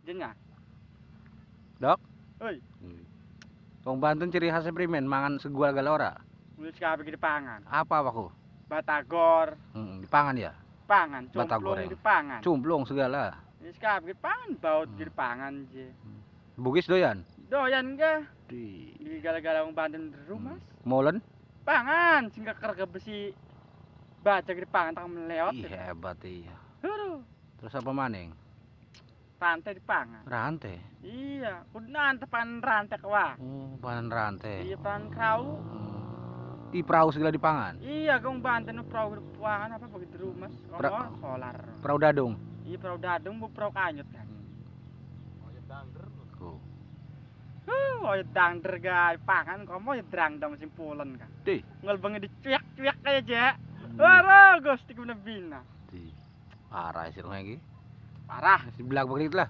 Jenga. Dok? Oi, Wong Banten ciri khasnya primen mangan segual galora. wis kabeh dipangan. Apa aku? Batagor, Dipangan ya? pangan, Batagor cumplung ya? dipangan. Cumplung segala. Wis kabeh dipangan, baut dipangan je. Bugis doyan. Doyan ga? Di Di gara-gara wong Banten rumah. Molen. Pangan, sing kerga besi baca dipangan tak melewat. Ih hebat iya. Aduh, Terus apa maning? rantai dipangan. Rantai. Iya, udah tepan rantai wah. Oh, panen rantai. Iya, pan krau. Di perahu segala dipangan. Iya, kong Banten perahu pangan apa begitu rumah. Pra- Solar. Perahu dadung. Iya, perahu dadung bu perahu kanyut kan. Oh. Oh, dangder ga pangan komo ya drangdam simpulan kan. Di. Ngelbengi dicuyak-cuyak kayak aja. Wah, gusti kuna bina. Di. Parah sih lagi. Parah. Si belag begitu lah.